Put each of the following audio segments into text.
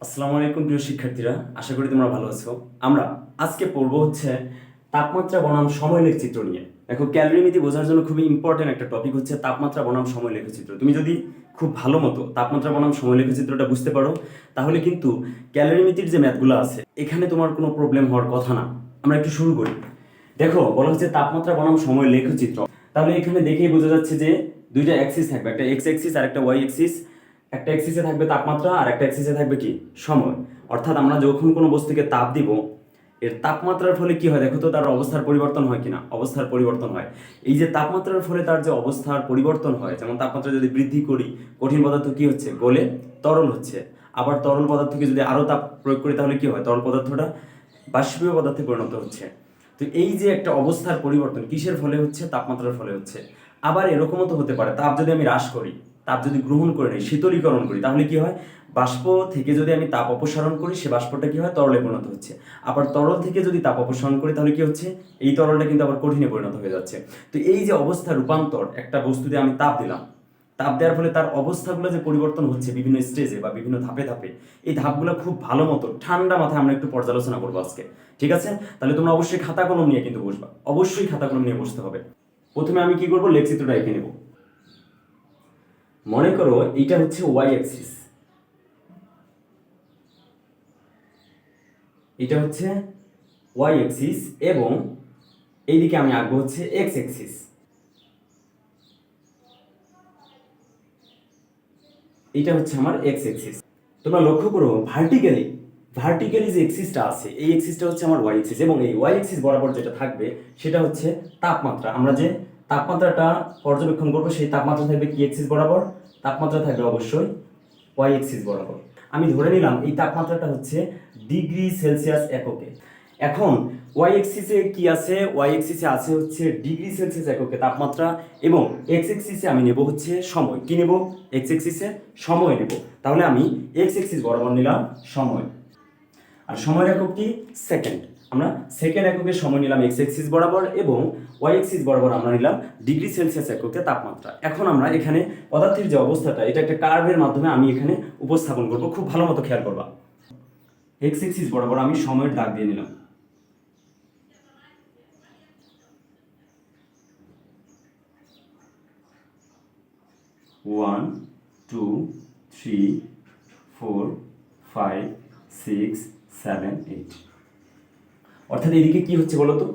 আসসালামু আলাইকুম প্রিয় শিক্ষার্থীরা, আশা করি তোমরা ভালো আছো। আমরা আজকে পড়বো হচ্ছে তাপমাত্রা বনাম সময় লেখচিত্র নিয়ে। দেখো, ক্যালোরিমিতি বোঝার জন্য খুবই ইম্পর্টেন্ট একটা টপিক হচ্ছে তাপমাত্রা বনাম সময় লেখচিত্র। তুমি যদি খুব ভালো মতো তাপমাত্রা বনাম সময় লেখচিত্রটা বুঝতে পারো, তাহলে কিন্তু ক্যালোরিমিতির যে ম্যাথগুলো আছে এখানে তোমার কোনো প্রবলেম হওয়ার কথা না। আমরা একটু শুরু করি। দেখো, বলা হচ্ছে তাপমাত্রা বনাম সময় লেখচিত্র। তাহলে এখানে দেখেই বোঝা যাচ্ছে যে দুইটা অ্যাক্সিস থাকবে, একটা এক্স অ্যাক্সিস আর একটা ওয়াই অ্যাক্সিস। একটা অ্যাক্সিসে থাকবে তাপমাত্রা আর একটা অ্যাক্সিসে থাকবে কি সময়। অর্থাৎ আমরা যখন কোনো বস্তুকে তাপ দিব, এর তাপমাত্রার ফলে কি হয় দেখো তো, তার অবস্থার পরিবর্তন হয় কিনা। অবস্থার পরিবর্তন হয়। এই যে তাপমাত্রার ফলে তার যে অবস্থার পরিবর্তন হয়, যেমন তাপমাত্রা যদি বৃদ্ধি করি, কঠিন পদার্থ কি হচ্ছে, গলে তরল হচ্ছে। আবার তরল পদার্থকে যদি আরো তাপ প্রয়োগ করি, তাহলে কি হয়, তরল পদার্থটা বাষ্পীয় পদার্থে পরিণত হচ্ছে। তো এই যে একটা অবস্থার পরিবর্তন কিসের ফলে হচ্ছে, তাপমাত্রার ফলে হচ্ছে। আবার এরকমও তো হতে পারে, তাপ যদি আমি হ্রাস করি, তাপ যদি গ্রহণ করে নিই, শীতলীকরণ করি, তাহলে কি হয়, বাষ্প থেকে যদি আমি তাপ অপসারণ করি, সে বাষ্পটা কি হয়, তরলে পরিণত হচ্ছে। আবার তরল থেকে যদি তাপ অপসারণ করি, তাহলে কি হচ্ছে, এই তরলটা কিন্তু আবার কঠিনে পরিণত হয়ে যাচ্ছে। তো এই যে অবস্থা রূপান্তর, একটা বস্তুতে আমি তাপ দিলাম, তাপ দেওয়ার ফলে তার অবস্থাগুলো যে পরিবর্তন হচ্ছে বিভিন্ন স্টেজে বা বিভিন্ন ধাপে ধাপে, এই ধাপগুলো খুব ভালো মতো ঠান্ডা মাথায় আমরা একটু পর্যালোচনা করবো আজকে। ঠিক আছে? তাহলে তোমরা অবশ্যই খাতা কলম নিয়ে কিন্তু বসবা, অবশ্যই খাতা কলম নিয়ে বসতে হবে। প্রথমে আমি কি করবো, লেখচিত্রটা এঁকে নেব। মনে করো এইটা হচ্ছে ওয়াই অ্যাক্সিস, এটা হচ্ছে ওয়াই অ্যাক্সিস, এবং এইদিকে আমি আঁকবো হচ্ছে এক্স অ্যাক্সিস। এটা হচ্ছে আমার এক্স অ্যাক্সিস। তোমরা লক্ষ্য করো, ভার্টিক্যালি ভার্টিক্যালি যে এক্সিসটা আছে, এই এক্সিসটা হচ্ছে আমার ওয়াই এক্সিস, এবং এই ওয়াই এক্সিস বরাবর যেটা থাকবে সেটা হচ্ছে তাপমাত্রা। আমরা যে তাপমাত্রাটা পর্যবেক্ষণ করবো, সেই তাপমাত্রা থাকবে কি এক্সিস বরাবর, তাপমাত্রা থাকবে অবশ্যই ওয়াই এক্সিস বরাবর। আমি ধরে নিলাম এই তাপমাত্রাটা হচ্ছে ডিগ্রি সেলসিয়াস এককে। এখন ওয়াই এক্সিসে কি আছে, ওয়াই এক্সিসে আছে হচ্ছে ডিগ্রি সেলসিয়াস এককে তাপমাত্রা, এবং এক্স এক্সিসে আমি নেব হচ্ছে সময়। কি নেব, এক্স এক্সিসে সময় নেব। তাহলে আমি এক্স এক্সিস বরাবর নিলাম সময়, আর সময়ের একক কি, সেকেন্ড। আমরা সেকেন্ড এককে সময় নিলাম এক্স এক্সিস বরাবর, এবং ওয়াই এক্সিস বরাবর আমরা নিলাম ডিগ্রি সেলসিয়াস এককে তাপমাত্রা। এখন আমরা এখানে পদার্থের যে অবস্থাটা, এটা একটা কার্ভের মাধ্যমে আমি এখানে উপস্থাপন করব, খুব ভালো মতো খেয়াল করবা। এক্স এক্সিস বরাবর আমি সময়ের দাগ দিয়ে নিলাম। One, two, three, four, five, six, seven, eight. অর্থাৎ এদিকে কি হচ্ছে বলতো,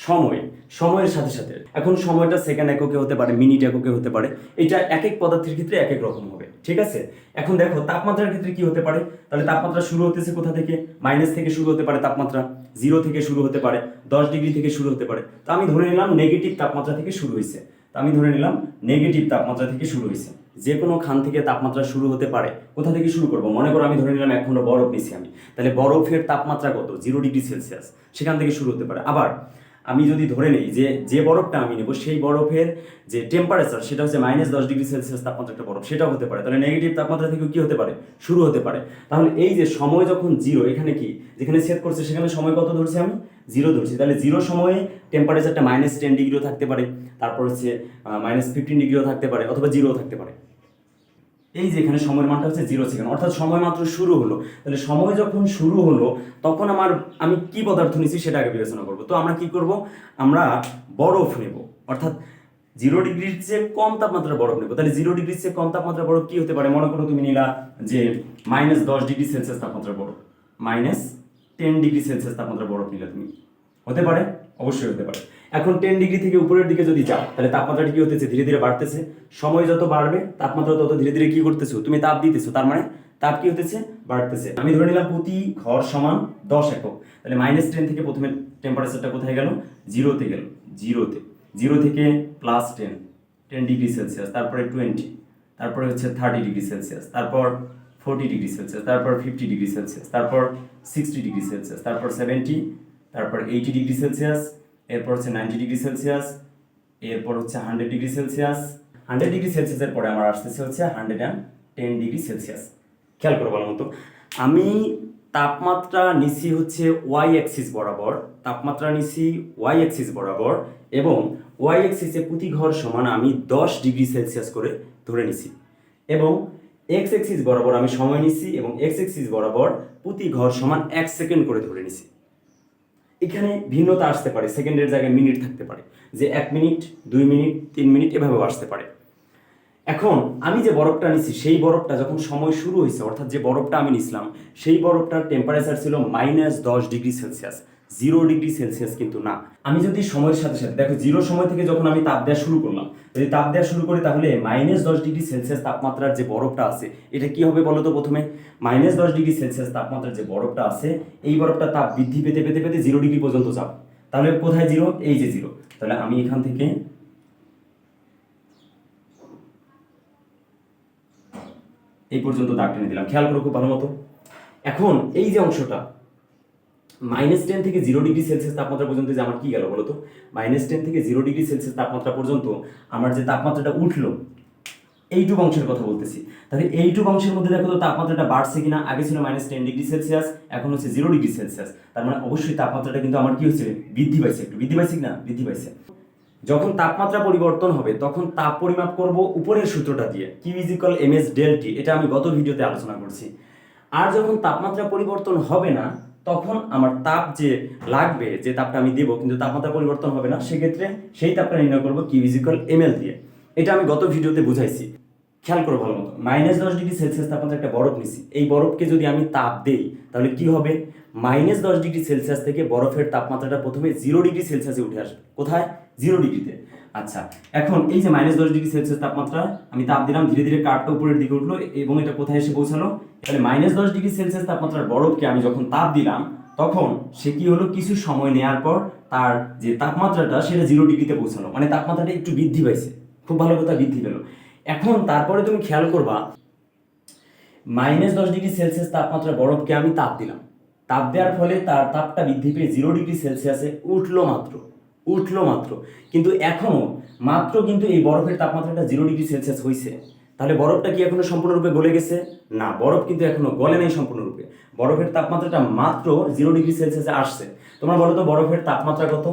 সময়, সময়ের সাথে সাথে। এখন সময়টা সেকেন্ড এককে হতে পারে, মিনিট এককে হতে পারে, এটা এক এক পদার্থের ক্ষেত্রে এক এক রকম হবে। ঠিক আছে? এখন দেখো তাপমাত্রার ক্ষেত্রে কি হতে পারে, তাহলে তাপমাত্রা শুরু হতেছে কোথা থেকে, মাইনাস থেকে শুরু হতে পারে তাপমাত্রা, জিরো থেকে শুরু হতে পারে, 10 ডিগ্রি থেকে শুরু হতে পারে। তো আমি ধরে নিলাম নেগেটিভ তাপমাত্রা থেকে শুরু হয়েছে। তো আমি ধরে নিলাম নেগেটিভ তাপমাত্রা থেকে শুরু হয়েছে। যে কোনো খান থেকে তাপমাত্রা শুরু হতে পারে। কোথা থেকে শুরু করবো, মনে করো আমি ধরে নিলাম এক খণ্ড বরফ নিছি আমি, তাহলে বরফের তাপমাত্রা কত, 0 ডিগ্রি সেলসিয়াস, সেখান থেকে শুরু হতে পারে। আবার আমি যদি ধরে নিই যে যে বরফটা আমি নেব, সেই বরফের যে টেম্পারেচার, সেটা হচ্ছে -10 ডিগ্রি সেলসিয়াস তাপমাত্রা একটা বরফ, সেটাও হতে পারে। তাহলে নেগেটিভ তাপমাত্রা থেকেও কি হতে পারে, শুরু হতে পারে। তাহলে এই যে সময় যখন জিরো, এখানে কি, যেখানে সেট করছে সেখানে সময় কত ধরছি আমি, জিরো ধরছি। তাহলে জিরো সময়ে টেম্পারেচারটা -10 ডিগ্রিও থাকতে পারে, তারপর হচ্ছে -15 ডিগ্রিও থাকতে পারে, অথবা জিরোও থাকতে পারে। এই যে এখানে সময়ের মানটা হচ্ছে 0 সেকেন্ড, অর্থাৎ সময় মাত্র শুরু হলো। তাহলে সময় যখন শুরু হলো, তখন আমি কি পদার্থ নিছি সেটা আগে বিবেচনা করবো। তো আমরা কি করব, আমরা বরফ নেব, অর্থাৎ 0 ডিগ্রির চেয়ে কম তাপমাত্রার বরফ নেব। তাহলে 0 ডিগ্রির চেয়ে কম তাপমাত্রার বরফ কি হতে পারে, মনে করো তুমি নিলা যে -10 ডিগ্রি সেলসিয়াস তাপমাত্রার বরফ, -10 ডিগ্রি সেলসিয়াস তাপমাত্রার বরফ নিলে তুমি, হতে পারে, অবশ্যই হতে পারে। এখন 10 ডিগ্রি থেকে উপরের দিকে যদি যাও, তাহলে তাপমাত্রাটা কি হতেছে, ধীরে ধীরে বাড়তেছে। সময় যত বাড়বে তাপমাত্রা তত ধীরে ধীরে কি করতেছো, তুমি তাপ দিতেছো, তার মানে তাপ কি হতেছে, বাড়তেছে। আমি ধরে নিলাম প্রতি ঘর সমান 10 একক। তাহলে -10 থেকে প্রথমে টেম্পারেচারটা কোথায় গেল, জিরোতে গেল, জিরোতে। জিরো থেকে +10, 10 ডিগ্রি সেলসিয়াস, তারপরে 20, তারপরে হচ্ছে 30 ডিগ্রি সেলসিয়াস, তারপর 40 ডিগ্রি সেলসিয়াস, তারপর 50 ডিগ্রি সেলসিয়াস, তারপর 60 ডিগ্রি সেলসিয়াস, তারপর 70, তারপর 80 ডিগ্রি সেলসিয়াস, এরপর হচ্ছে 90 ডিগ্রি সেলসিয়াস, এরপর হচ্ছে 100 ডিগ্রি সেলসিয়াস। 100 ডিগ্রি সেলসিয়াসের পরে আমার আসতেছে হচ্ছে 110 ডিগ্রি সেলসিয়াস। খেয়াল করো ভালো মতো, আমি তাপমাত্রা নিছি হচ্ছে ওয়াই অ্যাক্সিস বরাবর, তাপমাত্রা নিছি ওয়াই অ্যাক্সিস বরাবর, এবং ওয়াই অ্যাক্সিসে প্রতি ঘর সমান আমি 10 ডিগ্রি সেলসিয়াস করে ধরে নিছি। এবং এক্স এক্সিস বরাবর আমি সময় নিচ্ছি এবং এক্স এক্সিস বরাবর প্রতি ঘর সমান 1 সেকেন্ড করে ধরে নিছি। এখানে ভিন্নতা আসতে পারে, সেকেন্ডের জায়গায় মিনিট থাকতে পারে, যে 1 মিনিট 2 মিনিট 3 মিনিট এভাবেও আসতে পারে। এখন আমি যে বরফটা নিছি সেই বরফটা যখন সময় শুরু হয়েছে, অর্থাৎ যে বরফটা আমি নিছিলাম সেই বরফটার টেম্পারেচার ছিল -10 ডিগ্রি সেলসিয়াস, 0 ডিগ্রি সেলসিয়াস কিন্তু না। আমি যদি সময়ের সাথে সাথে দেখো 0 সময় থেকে যখন আমি তাপ দেওয়া শুরু করলাম, যদি তাপ দেওয়া শুরু করি তাহলে -10 ডিগ্রি সেলসিয়াস তাপমাত্রার যে বরফটা আছে এটা কি হবে বলো তো? প্রথমে -10 ডিগ্রি সেলসিয়াস তাপমাত্রার যে বরফটা আছে এই বরফটা তাপ বৃদ্ধি পেতে পেতে পেতে 0 ডিগ্রি পর্যন্ত যাবে। তাহলে কোথায় 0? এই যে 0। তাহলে আমি এখান থেকে এই পর্যন্ত দাগ টেনে দিলাম, খেয়াল করো খুব ভালো মতো। এখন এই যে অংশটা -10 থেকে 0 ডিগ্রি সেলসিয়াস তাপমাত্রা পর্যন্ত যে আমার কি গেল বলো তো? -10 থেকে 0 ডিগ্রি সেলসিয়াস তাপমাত্রা পর্যন্ত আমার যে তাপমাত্রাটা উঠলো এইটুকু অংশের কথা বলতেছি। তাহলে এইটুকু অংশের মধ্যে দেখো তো তাপমাত্রাটা বাড়ছে কিনা? আগে ছিল -10 ডিগ্রি সেলসিয়াস, এখন হচ্ছে 0 ডিগ্রি সেলসিয়াস। তার মানে অবশ্যই তাপমাত্রাটা কিন্তু আমার কি হচ্ছে? বৃদ্ধি পাইছে। একটু বৃদ্ধি পাইছে কিনা? বৃদ্ধি পাইছে। যখন তাপমাত্রা পরিবর্তন হবে তখন তাপ পরিমাপ করব উপরের সূত্রটা দিয়ে, Q = mS∆T। এটা আমি গত ভিডিওতে আলোচনা করছি। আর যখন তাপমাত্রা পরিবর্তন হবে না তখন আমার তাপ যে লাগবে, যে তাপটা আমি দেবো কিন্তু তাপমাত্রা পরিবর্তন হবে না, সেক্ষেত্রে সেই তাপটা নির্ণয় করবো Q = mL দিয়ে। এটা আমি গত ভিডিওতে বুঝাইছি, খেয়াল করো ভালো মতো। -10 ডিগ্রি সেলসিয়াস তাপমাত্রা একটা বরফ নিছি, এই বরফকে যদি আমি তাপ দেই তাহলে কি হবে? -10 ডিগ্রি সেলসিয়াস থেকে বরফের তাপমাত্রাটা প্রথমে 0 ডিগ্রি সেলসিয়াসে উঠে আসবে। কোথায়? 0 ডিগ্রিতে। আচ্ছা, এখন এই যে -10 ডিগ্রি সেলসিয়াস তাপমাত্রা আমি তাপ দিলাম, ধীরে ধীরে কার্ভটা উপরের দিকে উঠলো এবং এটা কোথায় এসে পৌঁছালো? তাহলে -10 ডিগ্রি সেলসিয়াস তাপমাত্রার বরফকে আমি যখন তাপ দিলাম তখন সে কি হলো? কিছু সময় নেওয়ার পর তার যে তাপমাত্রাটা সেটা 0 ডিগ্রিতে পৌঁছালো, মানে তাপমাত্রাটা একটু বৃদ্ধি পাইছে। খুব ভালো কথা, বৃদ্ধি পেলো। এখন তারপরে তুমি খেয়াল করবা -10 ডিগ্রি সেলসিয়াস তাপমাত্রার বরফকে আমি তাপ দিলাম, তাপ দেওয়ার ফলে তার তাপটা বৃদ্ধি পেয়ে 0 ডিগ্রি সেলসিয়াসে উঠলো মাত্র। কিন্তু এখনো মাত্র কিন্তু এই বরফের তাপমাত্রাটা 0 ডিগ্রি সেলসিয়াস হয়েছে। তাহলে বরফটা কি এখনো সম্পূর্ণরূপে গলে গেছে? না, বরফ কিন্তু এখনো গলে নাই সম্পূর্ণরূপে। বরফের তাপমাত্রাটা মাত্র 0 ডিগ্রি সেলসিয়াসে আসছে। তোমরা বলো তো বরফের তাপমাত্রা কত?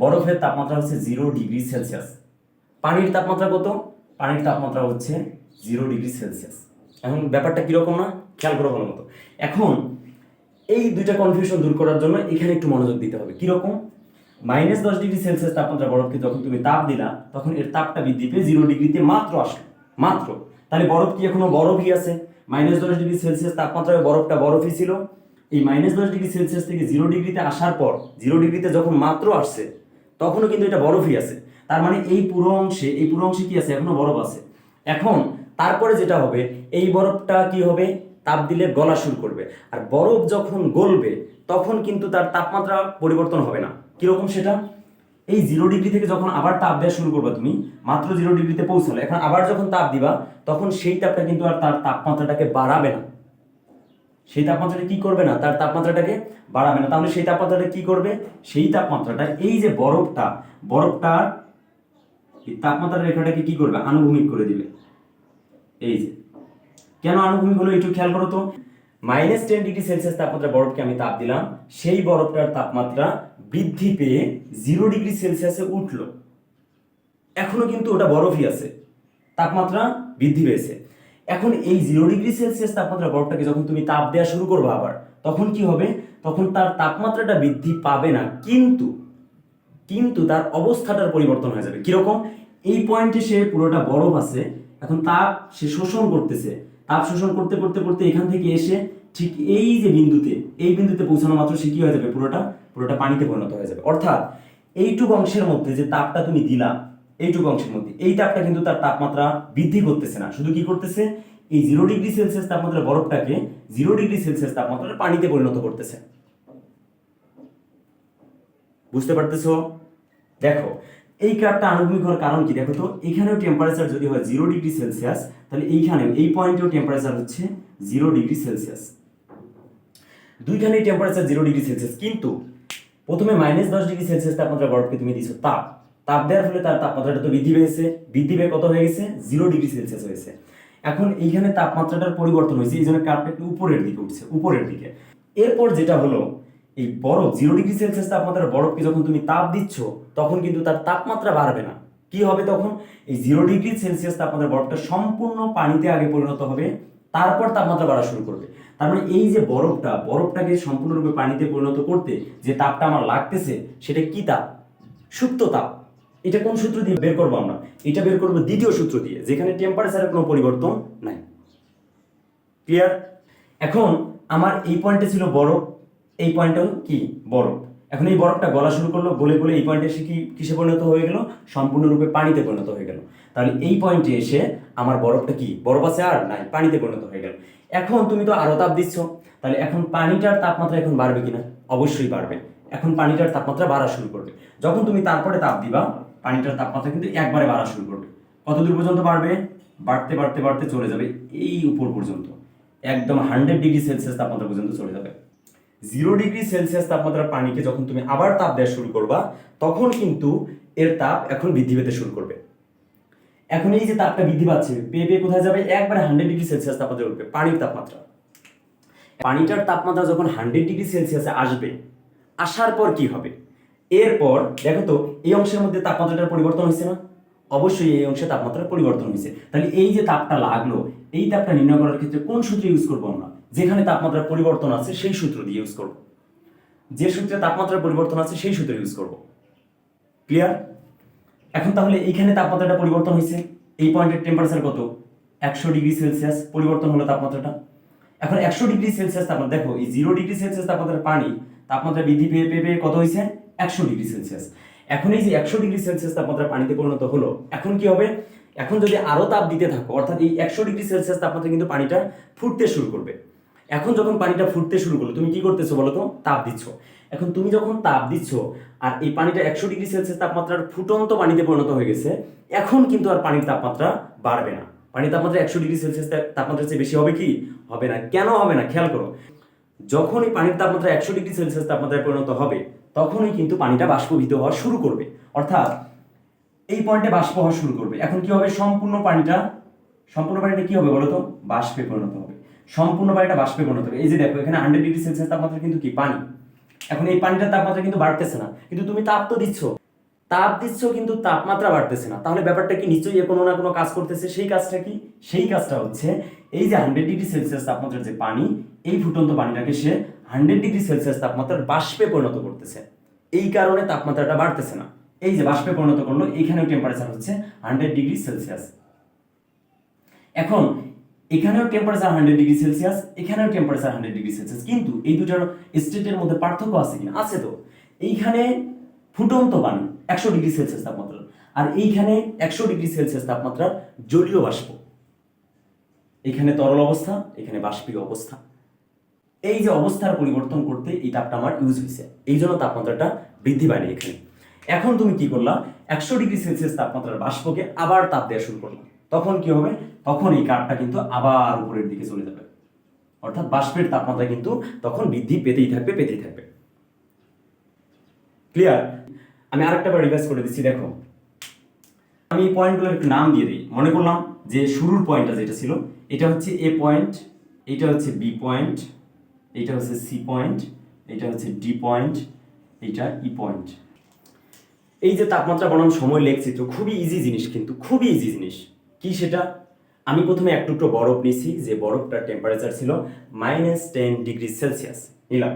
বরফের তাপমাত্রা হচ্ছে 0 ডিগ্রি সেলসিয়াস। পানির তাপমাত্রা কত? পানির তাপমাত্রা হচ্ছে 0 ডিগ্রি সেলসিয়াস। এখন ব্যাপারটা কিরকম না? খেয়াল করো ভালো মতো। এখন এই দুইটা কনফিউশন দূর করার জন্য এখানে একটু মনোযোগ দিতে হবে। কিরকম? -10 ডিগ্রি সেলসিয়াস তাপমাত্রা বরফকে যখন তুমি তাপ দিলা তখন এর তাপটা বৃদ্ধি পেয়ে 0 ডিগ্রিতে মাত্র আসলো, মাত্র। তাহলে বরফ কি এখনো বরফই আছে? -10 ডিগ্রি সেলসিয়াস তাপমাত্রায় বরফটা বরফই ছিল। এই -10 ডিগ্রি সেলসিয়াস থেকে 0 ডিগ্রিতে আসার পর 0 ডিগ্রিতে যখন মাত্র আসছে তখনও কিন্তু এটা বরফই আছে। তার মানে এই পুরো অংশে কি আছে? এখনো বরফ আছে। এখন তারপরে যেটা হবে, এই বরফটা কি হবে? তাপ দিলে গলা শুরু করবে। আর বরফ যখন গলবে তখন কিন্তু তার তাপমাত্রা পরিবর্তন হবে না। কিরকম সেটা? এই 0 ডিগ্রি থেকে যখন আবার তাপ দেওয়া শুরু করবে, তুমি মাত্র 0 ডিগ্রিতে পৌঁছালো, এখন আবার যখন তাপ দিবা তখন সেই তাপটা কিন্তু আর তার তাপমাত্রাটাকে বাড়াবে না। সেই তাপমাত্রাটা কি করবে না? তার তাপমাত্রাটাকে বাড়াবে না। তাহলে সেই তাপমাত্রাটা কি করবে? সেই তাপমাত্রাটা এই যে বরফটার এই তাপমাত্রার রেখাটাকে কি করবে? আনুভূমিক করে দিবে। এই যে কেন আনুভূমিক হলো একটু খেয়াল করো তো। -10 ডিগ্রি সেলসিয়াস তাপমাত্রা বরফকে আমি তাপ দিলাম, সেই বরফটার তাপমাত্রা বৃদ্ধি পেয়ে 0 ডিগ্রি সেলসিয়াসে উঠলো। এখনো কিন্তু ওটা বরফই আছে, তাপমাত্রা বৃদ্ধি পেয়েছে। এখন এই 0 ডিগ্রি সেলসিয়াস তাপমাত্রা বরফটাকে যখন তুমি তাপ দেওয়া শুরু করবে আবার, তখন কি হবে? তখন তার তাপমাত্রাটা বৃদ্ধি পাবে না, কিন্তু তার অবস্থাটার পরিবর্তন হয়ে যাবে। কিরকম? এই পয়েন্টে সে পুরোটা বরফ আছে, এখন তাপ সে শোষণ করতেছে, তাপ শোষণ করতে করতে করতে এখান থেকে এসে ঠিক এই যে বিন্দুতে পৌঁছানো মাত্র সে কি হয়ে যাবে? পুরোটা পানিতে পরিণত হয়ে যাবে। অর্থাৎ এইটুকু অংশের মধ্যে যে তাপটা তুমি দিলা, এইটুকু অংশের মধ্যে এই তাপটা কিন্তু তার তাপমাত্রা বৃদ্ধি করতেছে না, শুধু কি করতেছে? এই 0 ডিগ্রি সেলসিয়াস তাপমাত্রা বরফটাকে 0 ডিগ্রি সেলসিয়াস তাপমাত্রার পানিতে পরিণত করতেছে। বুঝতে পারতেছো? দেখো এই কার্ভটা আনুভূমিক হওয়ার কারণ কি দেখো তো। এখানেও টেম্পারেচার যদি হয় 0 ডিগ্রি সেলসিয়াস, তাহলে এইখানেও এই পয়েন্টেও টেম্পারেচার হচ্ছে 0 ডিগ্রি সেলসিয়াস। দুইখানেই টেম্পারেচার 0 ডিগ্রি সেলসিয়াস, কিন্তু প্রথমে -10 ডিগ্রি সেলসিয়াস তাপমাত্রা বরফকে তুমি দিছো তাপ দেওয়ার ফলে তার তাপমাত্রাটা তো বৃদ্ধি পেয়ে কত হয়ে গেছে? 0 ডিগ্রি সেলসিয়াস হয়েছে। এখন এইখানে তাপমাত্রাটার পরিবর্তন হয়েছে, এই জন্য কার্ভটা একটু উপরের দিকে উঠছে, উপরের দিকে। এরপর যেটা হলো, এই বরফ 0 ডিগ্রি সেলসিয়াস তাপমাত্রার বরফকে যখন তুমি তাপ দিচ্ছ তখন কিন্তু তার তাপমাত্রা বাড়বে না। কি হবে তখন? এই 0 ডিগ্রি সেলসিয়াস তাপমাত্রার বরফটা সম্পূর্ণ পানিতে আগে পরিণত হবে, তারপর তাপমাত্রা বাড়া শুরু করবে। তার মানে এই যে বরফটাকে সম্পূর্ণরূপে পানিতে পরিণত করতে যে তাপটা আমার লাগতেছে সেটা কি তাপ? সুপ্ত তাপ। এটা কোন সূত্র দিয়ে বের করবো আমরা? এটা বের করবো দ্বিতীয় সূত্র দিয়ে, যেখানে টেম্পারেচারের কোনো পরিবর্তন নাই। ক্লিয়ার? এখন আমার এই পয়েন্টে ছিল বরফ, এই পয়েন্টে কি বরফ। এখন এই বরফটা গলা শুরু করলো, গলে গলে এই পয়েন্টে এসে কি কিসে পরিণত হয়ে গেল? সম্পূর্ণরূপে পানিতে পরিণত হয়ে গেল। তাহলে এই পয়েন্টে এসে আমার বরফটা কি? বরফ আছে আর নাই, পানিতে পরিণত হয়ে গেল। এখন তুমি তো আরো তাপ দিচ্ছ, তাহলে এখন পানিটার তাপমাত্রা এখন বাড়বে কিনা? অবশ্যই বাড়বে। এখন পানিটার তাপমাত্রা বাড়া শুরু করবে। যখন তুমি তারপরে তাপ দিবা, পানিটার তাপমাত্রা কিন্তু একবারে বাড়া শুরু করবে। কত দূর পর্যন্ত বাড়বে? বাড়তে বাড়তে বাড়তে চলে যাবে এই উপর পর্যন্ত, একদম 100 ডিগ্রি সেলসিয়াস তাপমাত্রা পর্যন্ত চলে যাবে। 0 ডিগ্রি সেলসিয়াস তাপমাত্রার পানিকে যখন তুমি আবার তাপ দেওয়া শুরু করবা, তখন কিন্তু এর তাপ এখন বৃদ্ধি পেতে শুরু করবে। এখন এই যে তাপটা বৃদ্ধি পাচ্ছে, পেয়ে পেয়ে কোথায় যাবে? একবারে 100 ডিগ্রি সেলসিয়াস তাপমাত্রা উঠবে পানির তাপমাত্রা। পানিটার তাপমাত্রা যখন 100 ডিগ্রি সেলসিয়াসে আসবে, আসার পর কি হবে? এরপর দেখো তো, এই অংশের মধ্যে তাপমাত্রাটার পরিবর্তন হয়েছে না? অবশ্যই এই অংশে তাপমাত্রার পরিবর্তন হয়েছে। তাহলে এই যে তাপটা লাগলো, এই তাপটা নির্ণয় করার ক্ষেত্রে কোন সূত্র ইউজ করবো আমরা? যেখানে তাপমাত্রার পরিবর্তন আছে সেই সূত্র দিয়ে ইউজ করব। যে সূত্রে তাপমাত্রার পরিবর্তন আছে সেই সূত্র ইউজ করব। ক্লিয়ার? এখন তাহলে এইখানে তাপমাত্রাটা পরিবর্তন হয়েছে, এই পয়েন্টের টেম্পারেচার কত? 100 ডিগ্রি সেলসিয়াস পরিবর্তন হলো তাপমাত্রাটা। এখন 100 ডিগ্রি সেলসিয়াস তাপমাত্রা, দেখো এই 0 ডিগ্রি সেলসিয়াস তাপমাত্রার পানি তাপমাত্রা বৃদ্ধি পেয়ে পেয়ে পেয়ে কত হয়েছে? 100 ডিগ্রি সেলসিয়াস। এখন এই যে 100 ডিগ্রি সেলসিয়াস তাপমাত্রা পানিতে পরিণত হলো, এখন কি হবে? এখন যদি আরো তাপ দিতে থাকো, অর্থাৎ এই 100 ডিগ্রি সেলসিয়াস তাপমাত্রা কিন্তু পানিটা ফুটতে শুরু করবে। এখন যখন পানিটা ফুটতে শুরু করলো, তুমি কি করতেছো বলো তো? তাপ দিচ্ছ। এখন তুমি যখন তাপ দিচ্ছ আর এই পানিটা 100 ডিগ্রি সেলসিয়াস তাপমাত্রার ফুটন্ত পানিতে পরিণত হয়ে গেছে, এখন কিন্তু আর পানির তাপমাত্রা বাড়বে না। পানির তাপমাত্রা 100 ডিগ্রি সেলসিয়াস তাপমাত্রার চেয়ে বেশি হবে কি? হবে না। কেন হবে না? খেয়াল করো, যখন এই পানির তাপমাত্রা 100 ডিগ্রি সেলসিয়াস তাপমাত্রায় পরিণত হবে, তখনই কিন্তু পানিটা বাষ্পীভূত হওয়া শুরু করবে। অর্থাৎ এই পয়েন্টে বাষ্প হওয়া শুরু করবে। এখন কি হবে? সম্পূর্ণ পানিটা কি হবে বলো তো? বাষ্পে পরিণত হবে। সম্পূর্ণ পানিটা বাষ্পে পরিণত হবে। এই যে দেখো, এখানে 100 ডিগ্রি সেলসিয়াস তাপমাত্রা কিন্তু কি? পানি। এখন এই পানিটার তাপমাত্রা কিন্তু বাড়তেছে না, কিন্তু তুমি তাপ তো দিচ্ছ, কিন্তু তাপমাত্রা বাড়তেছে না। তাহলে ব্যাপারটা কি? নিশ্চয়ই কোনো না কোনো কাজ করতেছে। সেই কাজটা কি? সেই কাজটা হচ্ছে এই যে 100 ডিগ্রি সেলসিয়াস তাপমাত্রার যে পানি, এই ফুটন্ত পানিটাকে সে 100 ডিগ্রি সেলসিয়াস তাপমাত্রার বাষ্পে পরিণত করতেছে। এই কারণে তাপমাত্রাটা বাড়তেছে না। এই যে বাষ্পে পরিণত করলো, এইখানেও টেম্পারেচার হচ্ছে 100 ডিগ্রি সেলসিয়াস। এখন এখানেও টেম্পারেচার 100 ডিগ্রি সেলসিয়াস, এখানেও টেম্পারেচার 100 ডিগ্রি সেলসিয়াস, কিন্তু এই দুটার স্টেটের মধ্যে পার্থক্য আছে কিনা? আছে তো। এইখানে ফুটন্ত পানি 100 ডিগ্রি সেলসিয়াস তাপমাত্রা, আর এইখানে 100 ডিগ্রি সেলসিয়াস তাপমাত্রার জলীয় বাষ্প। এখানে তরল অবস্থা, এখানে বাষ্পীয় অবস্থা। এই যে অবস্থার পরিবর্তন করতে এই তাপটা আমার ইউজ হয়েছে, এই জন্য তাপমাত্রাটা বৃদ্ধি পায়নি এখানে। এখন তুমি কি করলা? 100 ডিগ্রি সেলসিয়াস তাপমাত্রার বাষ্পকে আবার তাপ দেওয়া শুরু করলাম। তখন কি হবে? তখন এই কার্ভটা কিন্তু আবার উপরের দিকে চলে যাবে। অর্থাৎ বাষ্পের তাপমাত্রা কিন্তু তখন বৃদ্ধি পেতেই থাকবে। ক্লিয়ার? আমি আরেকটা বার রিভাইজ করে দিচ্ছি। দেখো, আমি এই পয়েন্টগুলোর একটু নাম দিয়ে দিই। মনে করলাম যে শুরুর পয়েন্টটা যেটা ছিল, এটা হচ্ছে এ পয়েন্ট, এটা হচ্ছে বি পয়েন্ট, এটা হচ্ছে সি পয়েন্ট, এটা হচ্ছে ডি পয়েন্ট, এটা ই পয়েন্ট। এই যে তাপমাত্রা বনাম সময় লেখচিত্র, খুবই ইজি জিনিস, কিন্তু খুবই ইজি জিনিস। কি সেটা? আমি প্রথমে এক টুকরো বরফ নিছি, যে বরফটার টেম্পারেচার ছিল -10 ডিগ্রি সেলসিয়াস নিলাম।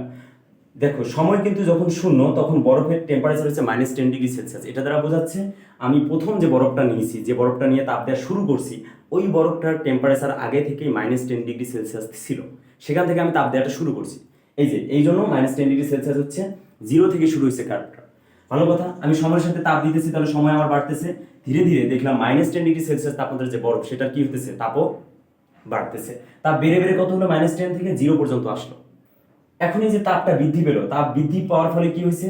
দেখো, সময় কিন্তু যখন শূন্য, তখন বরফের টেম্পারেচার হচ্ছে -10 ডিগ্রি সেলসিয়াস। এটা দ্বারা বোঝাচ্ছে আমি প্রথম যে বরফটা নিয়েছি, যে বরফটা নিয়ে তাপ দেওয়া শুরু করছি, ওই বরফটার টেম্পারেচার আগে থেকেই -10 ডিগ্রি সেলসিয়াস ছিল। সেখান থেকে আমি তাপ দেওয়াটা শুরু করছি। এই যে এই জন্য -10 ডিগ্রি সেলসিয়াস হচ্ছে, 0 থেকে শুরু হয়েছে কার্ভটা। ভালো কথা, আমি সময়ের সাথে তাপ দিতেছি, তাহলে সময় আমার বাড়তেছে। ধীরে ধীরে দেখলাম -10 ডিগ্রি সেলসিয়াস তাপমাত্রার যে বরফ, সেটার কি হতেছে? তাপও বাড়তেছে। তাপ বেড়ে বেড়ে কত হলো? -10 থেকে 0 পর্যন্ত আসলো। এখন এই যে তাপটা বৃদ্ধি পেলো, তাপ বৃদ্ধি পাওয়ার ফলে কি হয়েছে?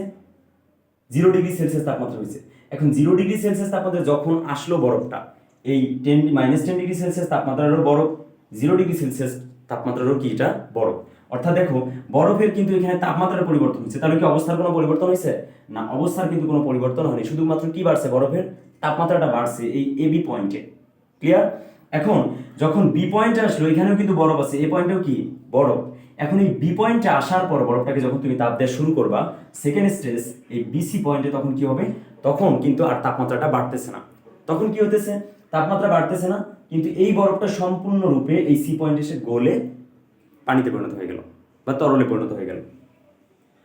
0 ডিগ্রি সেলসিয়াস তাপমাত্রা হয়েছে। এখন 0 ডিগ্রি সেলসিয়াস তাপমাত্রা যখন আসলো বরফটা, এই -10 ডিগ্রি সেলসিয়াস তাপমাত্রারও বরফ, 0 ডিগ্রি সেলসিয়াস তাপমাত্রারও কি এটা বরফ। অর্থাৎ দেখো, বরফের কিন্তু এখানে তাপমাত্রার পরিবর্তন হচ্ছে। তাহলে কি অবস্থার কোনো পরিবর্তন হয়েছে? না, অবস্থার কিন্তু কোনো পরিবর্তন হয়নি। শুধুমাত্র কি বাড়ছে? বরফের তাপমাত্রাটা বাড়ছে এই এবি পয়েন্টে। ক্লিয়ার? এখন যখন বি পয়েন্টে আসলো, এখানেও কিন্তু বরফ আছে, এ পয়েন্টেও কি বরফ। এখন এই বি পয়েন্টে আসার পর বরফটাকে যখন তুমি তাপ দেওয়া শুরু করবা, সেকেন্ড স্টেজ এই বিসি পয়েন্টে, তখন কি হবে? তখন কিন্তু আর তাপমাত্রাটা বাড়তেছে না। তখন কি হতেছে? তাপমাত্রা বাড়তেছে না, কিন্তু এই বরফটা সম্পূর্ণরূপে এই সি পয়েন্টে এসে গলে পানিতে পরিণত হয়ে গেল বা তরলে পরিণত হয়ে গেল।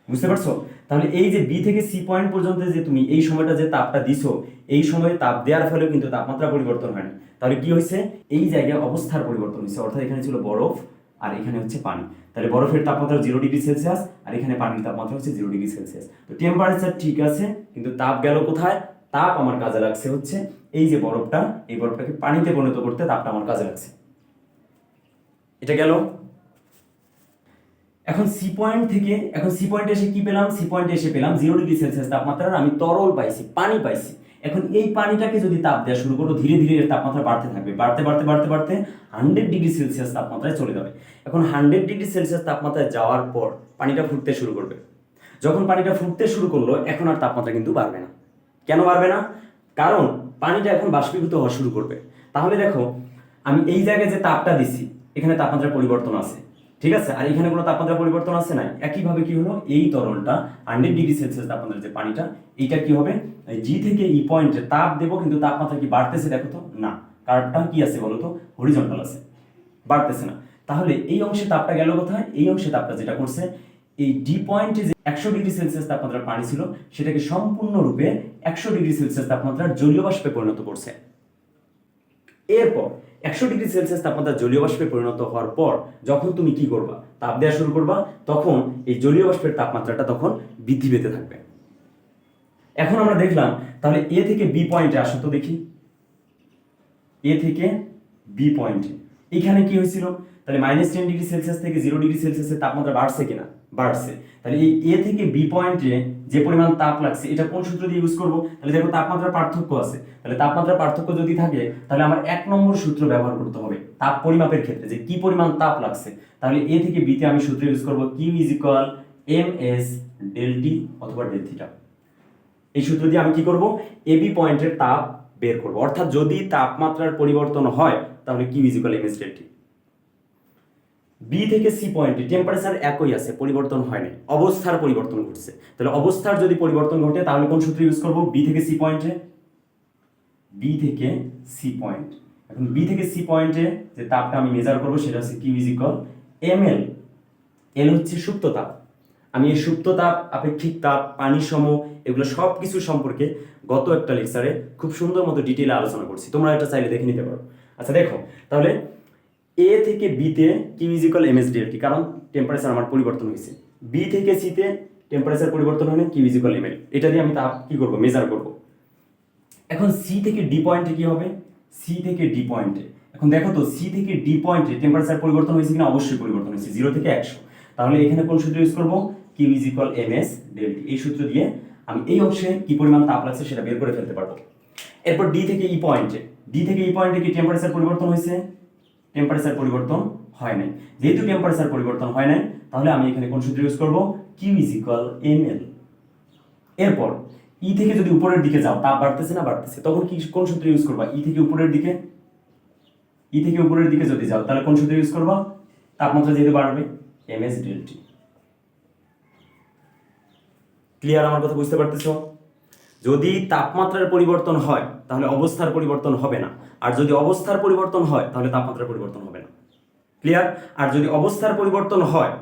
বুঝতে পারছো? তাহলে এই যে বি থেকে সি পয়েন্ট পর্যন্ত যে তুমি এই সময়টা যে তাপটা দিছো, এই সময়ে তাপ দেওয়ার ফলেও কিন্তু তাপমাত্রা পরিবর্তন হয় না। তাহলে কি হয়েছে? এই জায়গায় অবস্থার পরিবর্তন হয়েছে, অর্থাৎ এখানে ছিল বরফ আর এখানে হচ্ছে পানি। তাহলে বরফের তাপমাত্রা 0°C আর এখানে পানির তাপমাত্রা হচ্ছে 0°C। তো টেম্পারেচার ঠিক আছে, কিন্তু তাপ গেল কোথায়? তাপ আমার কাজে লাগছে হচ্ছে এই যে বরফটা, এই বরফটাকে পানিতে পরিণত করতে তাপটা আমার কাজে লাগছে। এটা গেল। এখন সি পয়েন্টে এসে কি পেলাম? সি পয়েন্টে এসে পেলাম 0°C তাপমাত্রার আমি তরল পাইছি, পানি পাইছি। এখন এই পানিটাকে যদি তাপ দেওয়া শুরু করবো, ধীরে ধীরে এর তাপমাত্রা বাড়তে থাকবে, বাড়তে 100°C তাপমাত্রায় চলে যাবে। এখন 100°C তাপমাত্রায় যাওয়ার পর পানিটা ফুটতে শুরু করবে। যখন পানিটা ফুটতে শুরু করলো, এখন আর তাপমাত্রা কিন্তু বাড়বে না। কেন বাড়বে না? কারণ পানিটা এখন বাষ্পীভূত হওয়া শুরু করবে। তাহলে দেখো, আমি এই জায়গায় যে তাপটা দিছি, এখানে তাপমাত্রার পরিবর্তন আছে, ঠিক আছে, আর এখানে কোনো তাপমাত্রা পরিবর্তন আছে নাই। একইভাবে কি হলো, এই তরলটা 100°C তাপমাত্রার যে পানিটা, এইটা কি হবে, জি থেকে ই পয়েন্টে তাপ দেবো, কিন্তু তাপমাত্রা কি বাড়তেছে? দেখো তো, না। কার্ভটা কি আছে বলো তো? হরিজন্টাল আছে, বাড়তেছে না। তাহলে এই অংশে তাপটা গেল কোথায়? এই অংশে তাপটা যেটা করছে, এই ডি পয়েন্টে যে 100°C তাপমাত্রার পানি ছিল, সেটাকে সম্পূর্ণরূপে 100°C তাপমাত্রার জলীয় বাষ্পে পরিণত করছে। এরপর 100°C তাপমাত্রা জলীয় বাষ্পে পরিণত হওয়ার পর যখন তুমি কি করবা, তাপ দেওয়া শুরু করবা, তখন এই জলীয় বাষ্পের তাপমাত্রাটা তখন বৃদ্ধি পেতে থাকবে। এখন আমরা দেখলাম, তাহলে এ থেকে বি পয়েন্টে আসো তো দেখি। এ থেকে বি পয়েন্টে এখানে কি হয়েছিল? তাহলে -10°C থেকে 0°C তাপমাত্রা বাড়ছে কিনা? বাড়ছে। তাহলে এই এ থেকে বি পয়েন্টে যে পরিমাণ তাপ লাগছে, এটা কোন সূত্র দিয়ে ইউজ করব? তাহলে দেখো, তাপমাত্রার পার্থক্য আছে। তাহলে তাপমাত্রার পার্থক্য যদি থাকে, তাহলে আমার 1 নম্বর সূত্র ব্যবহার করতে হবে তাপ পরিমাপের ক্ষেত্রে, যে কি পরিমাণ তাপ লাগছে। তাহলে এ থেকে বি তে আমি সূত্র ইউজ করব Q = ms ΔT অথবা Δθ। এই সূত্র দিয়ে আমি কি করব? এবি পয়েন্টের তাপ বের করব। অর্থাৎ যদি তাপমাত্রার পরিবর্তন হয়, তাহলে Q = ms ΔT। বি থেকে সি পয়েন্টে টেম্পারেচার একই আছে, পরিবর্তন হয় না, অবস্থার পরিবর্তন ঘটছে। তাহলে অবস্থার যদি পরিবর্তন ঘটে, তাহলে কোন সূত্র ইউজ করব? বি থেকে সি পয়েন্টে, বি থেকে সি পয়েন্ট। এখন বি থেকে সি পয়েন্টে যে তাপটা আমি মেজার করব, সেটা হচ্ছে Q = ml। এল হচ্ছে সুপ্ত তাপ। আমি এই সুপ্ত তাপ, আপেক্ষিক তাপ, পানি সম, এগুলো সব কিছু সম্পর্কে গত একটা লেকচারে খুব সুন্দর মতো ডিটেইলে আলোচনা করছি, তোমরা এটা চাইলে দেখে নিতে পারো। আচ্ছা দেখো, তাহলে এ থেকে বিতে Q = ms ΔT, কারণ টেম্পারেচার আমার পরিবর্তন হয়েছে। বি থেকে সিতে টেম্পারেচার পরিবর্তন হয় না, Q = ml। এটা দিয়ে আমি তাপ কি করব? মেজার করব। এখন সি থেকে ডি পয়েন্টে কি হবে? সি থেকে ডি পয়েন্টে, এখন দেখো তো, সি থেকে ডি পয়েন্টে টেম্পারেচার পরিবর্তন হয়েছে কিনা? অবশ্যই পরিবর্তন হয়েছে, 0 থেকে 100। তাহলে এখানে কোন সূত্র ইউজ করব? Q = ms ΔT। এই সূত্র দিয়ে আমি এই অংশে কি পরিমাণ তাপ লাগছে সেটা বের করে ফেলতে পারবো। এরপর ডি থেকে ই পয়েন্টে, ডি থেকে ই পয়েন্টে কি টেম্পারেচার পরিবর্তন হয়েছে? টেম্পারেচার পরিবর্তন হয় নাই। যেহেতু টেম্পারেচার পরিবর্তন হয় নাই, তাহলে আমি এখানে কোন সূত্র ইউজ করব? Q = ml। এরপর ই থেকে যদি উপরের দিকে যাও, তাপ বাড়তেছে না বাড়তেছে, তখন কি কোন সূত্র ইউজ করবা? ই থেকে উপরের দিকে, ই থেকে উপরের দিকে যদি যাও, তাহলে কোন সূত্র ইউজ করবা? তাপমাত্রা যেহেতু বাড়বে, ms ΔT। ক্লিয়ার? আমার কথা বুঝতে পারতেছো? যদি তাপমাত্রার পরিবর্তন হয়, তাহলে অবস্থার পরিবর্তন হবে না, আর যদি অবস্থার পরিবর্তন হয়, তাহলে তাপমাত্রার পরিবর্তন হবে না। ক্লিয়ার? আর যদি অবস্থার পরিবর্তন হয়,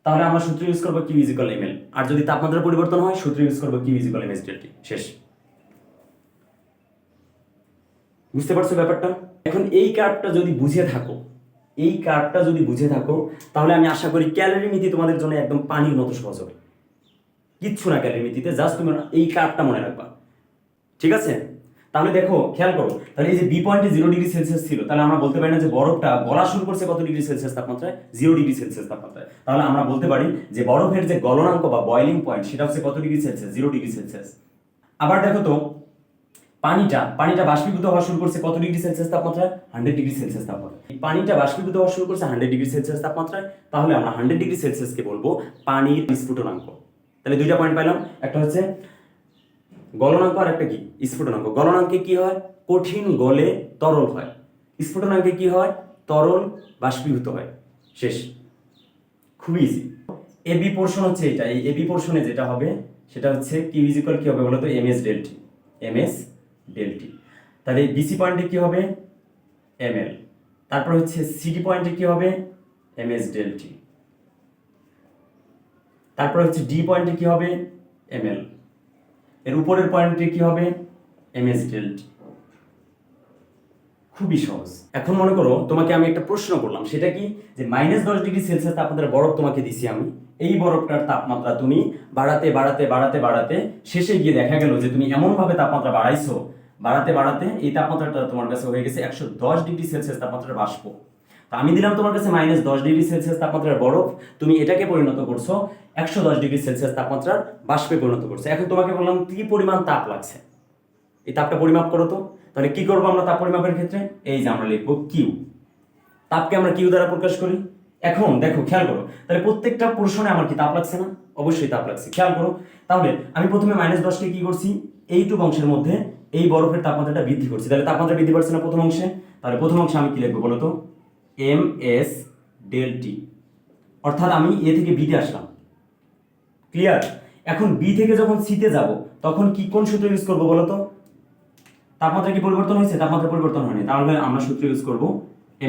তাহলে আমরা সূত্র ইউজ করব Q = ml। আর যদি তাপমাত্রার পরিবর্তন হয়, সূত্র ইউজ করব Q = ms ΔT। শেষ। বুঝতে পারছো ব্যাপারটা? এখন এই কার্ভটা যদি বুঝে থাকো, এই কার্ভটা যদি বুঝে থাকো, তাহলে আমি আশা করি ক্যালোরিমিতি তোমাদের জন্য একদম পানির মতো সহজ হবে। কিচ্ছু না ক্যালোরিমিতিতে, জাস্ট তুমি এই কার্ভটা মনে রাখবা, ঠিক আছে? তাহলে দেখো, খেয়াল করো, তাহলে এই যে বি পয়েন্টে 0°C ছিল, তাহলে আমরা বলতে পারি না যে বরফটা গলা শুরু করছে কত ডিগ্রি সেলসিয়াস তাপমাত্রায়? 0°C তাপমাত্রায়। তাহলে আমরা বলতে পারি যে বরফের যে গলনাঙ্ক বা বয়লিং পয়েন্ট, সেটা হচ্ছে কত ডিগ্রি সেলসিয়াস? 0°C। আবার দেখো তো, পানিটা বাষ্পীভূত হওয়া শুরু করছে কত ডিগ্রি সেলসিয়াস তাপমাত্রায়? 100°C তাপমাত্রায়। এই পানিটা বাষ্পীভূত হওয়া শুরু করছে 100°C তাপমাত্রায়। তাহলে আমরা 100°C কে বলবো পানির স্ফুটনাঙ্ক। তাহলে দুইটা পয়েন্ট পাইলাম, একটা হচ্ছে গলনাঙ্ক আর একটা কি? স্ফুটনাঙ্ক। গলনাঙ্কে কি হয়? কঠিন গলে তরল হয়। স্ফুটনাঙ্কে কি হয়? তরল বাষ্পীভূত হয়। শেষ। খুবই ইজি। এবি পোর্শন হচ্ছে এটা, এই এবি পোর্শনে যেটা হবে সেটা হচ্ছে Q = কি হবে বলতো? ms ΔT। ms ΔT। তাহলে বিসি পয়েন্টে কি হবে? ml। তারপর হচ্ছে সিডি পয়েন্টে কি হবে ms del t। তারপর হচ্ছে ডি পয়েন্টে কি হবে ml। এর উপরের পয়েন্টে কি হবে ms del t। খুবই সহজ। এখন মনে করো তোমাকে আমি একটা প্রশ্ন করলাম, সেটা কি যে -10 ডিগ্রি সেলসিয়াস তাপমাত্রার বরফ তোমাকে দিছি আমি, এই বরফটার তাপমাত্রা তুমি বাড়াতে বাড়াতে বাড়াতে বাড়াতে শেষে গিয়ে দেখা গেল যে তুমি এমনভাবে তাপমাত্রা বাড়াইছো, বাড়াতে বাড়াতে এই তাপমাত্রাটা তোমার কাছে হয়ে গেছে 110 ডিগ্রি সেলসিয়াস তাপমাত্রার বাষ্প। তো আমি দিলাম তোমার কাছে -10 ডিগ্রি সেলসিয়াস তাপমাত্রার বরফ, তুমি এটাকে পরিণত করছো 110 ডিগ্রি সেলসিয়াস তাপমাত্রার বাষ্পে পরিণত করছো। এখন তোমাকে বললাম কি পরিমাণ তাপ লাগছে, এই তাপটা পরিমাপ করো তো। তাহলে কি করবো আমরা তাপ পরিমাপের ক্ষেত্রে, এই যে আমরা লিখবো কিউ। তাপকে আমরা কিউ দ্বারা প্রকাশ করি। এখন দেখো খেয়াল করো, তাহলে প্রত্যেকটা পোর্শনে আমার কি তাপ লাগছে না? অবশ্যই তাপ লাগছে। খেয়াল করো, তাহলে আমি প্রথমে -10কে কি করছি, এইটুকু অংশের মধ্যে এই বরফের তাপমাত্রাটা বৃদ্ধি করছি, তাহলে তাপমাত্রা বৃদ্ধি পাচ্ছে না প্রথম অংশে। তাহলে প্রথম অংশে আমি কি লিখবো বলো তো, ms del t। অর্থাৎ আমি এ থেকে বিতে আসলাম। ক্লিয়ার? এখন বি থেকে যখন সিতে যাব তখন কি কোন সূত্র ইউজ করবো বলো তো? তাপমাত্রা কি পরিবর্তন হয়েছে? তাপমাত্রা পরিবর্তন হয়নি, তাহলে আমরা সূত্র ইউজ করব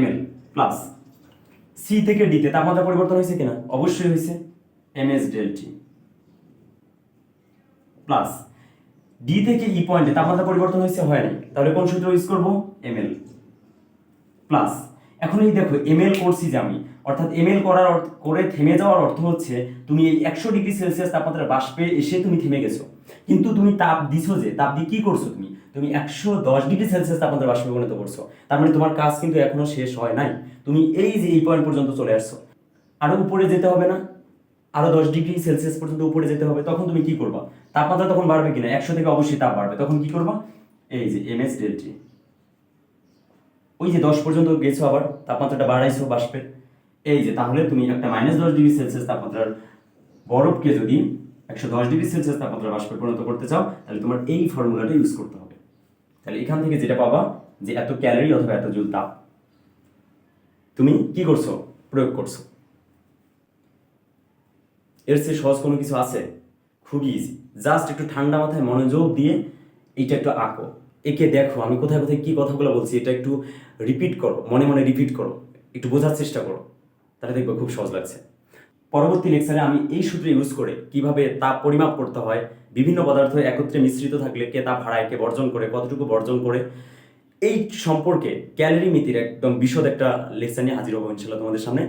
ml প্লাস সি থেকে ডিতে তাপমাত্রা পরিবর্তন হয়েছে কিনা? অবশ্যই হয়েছে, ms del t plus D থেকে ই পয়েন্টে তাপমাত্রা পরিবর্তন হয়েছে হয়নি, তাহলে কোন সূত্র ইউজ করব ml প্লাস এখন এই দেখো ml করছি যে আমি, অর্থাৎ ml করে থেমে যাওয়ার অর্থ হচ্ছে তুমি এই 100 ডিগ্রি সেলসিয়াস তাপমাত্রার বাষ্পে এসে তুমি থেমে গেছো, কিন্তু তুমি তাপ দিছো যে, তাপ দিয়ে কি করছো তুমি? তুমি 110 ডিগ্রি সেলসিয়াস তাপমাত্রা বাষ্পে পরিণত করছো। তার মানে তোমার কাজ কিন্তু এখনো শেষ হয় নাই, তুমি এই যে এই পয়েন্ট পর্যন্ত চলে আসছো, আরো উপরে যেতে হবে না? আরো 10 ডিগ্রি সেলসিয়াস পর্যন্ত উপরে যেতে হবে। তখন তুমি কি করবা? তাপমাত্রা তখন বাড়বে কিনা? 100 থেকে অবশ্যই তাপ বাড়বে। তখন কি করবা? এই যে ms del t, ওই যে 10 পর্যন্ত গেছো, আবার তাপমাত্রাটা বাড়াইছো বাষ্পের, এই যে, তাহলে তুমি একটা -10 ডিগ্রি সেলসিয়াস তাপমাত্রার বরফকে যদি 110 ডিগ্রি সেলসিয়াস তাপমাত্রার বাষ্পে পরিণত করতে চাও, তাহলে তোমার এই ফর্মুলাটা ইউজ করতে হবে। তাহলে এখান থেকে যেটা পাবা যে এত ক্যালোরি অথবা এত জুল তাপ তুমি কি করছো? প্রয়োগ করছো। এর চেয়ে সহজ কোনো কিছু আছে? খুবই ইজি। জাস্ট একটু ঠান্ডা মাথায় মনোযোগ দিয়ে এইটা একটু আঁকো, একে দেখো আমি কোথায় কোথায় কি কথাগুলো বলছি, এটা একটু রিপিট করো, মনে মনে রিপিট করো, একটু বোঝার চেষ্টা করো, তাহলে দেখবে খুব সহজ লাগছে। পরবর্তী লেকচারে আমি এই সূত্র ইউজ করে কিভাবে তাপ পরিমাপ করতে হয়, বিভিন্ন পদার্থ একত্রে মিশ্রিত থাকলে কে তাপ হারায়, কে বর্জন করে, কতটুকু বর্জন করে, এই সম্পর্কে ক্যালোরিমিতির একদম বিশদ একটা লেকচার নিয়ে হাজির হবো ইনশাল্লাহ তোমাদের সামনে।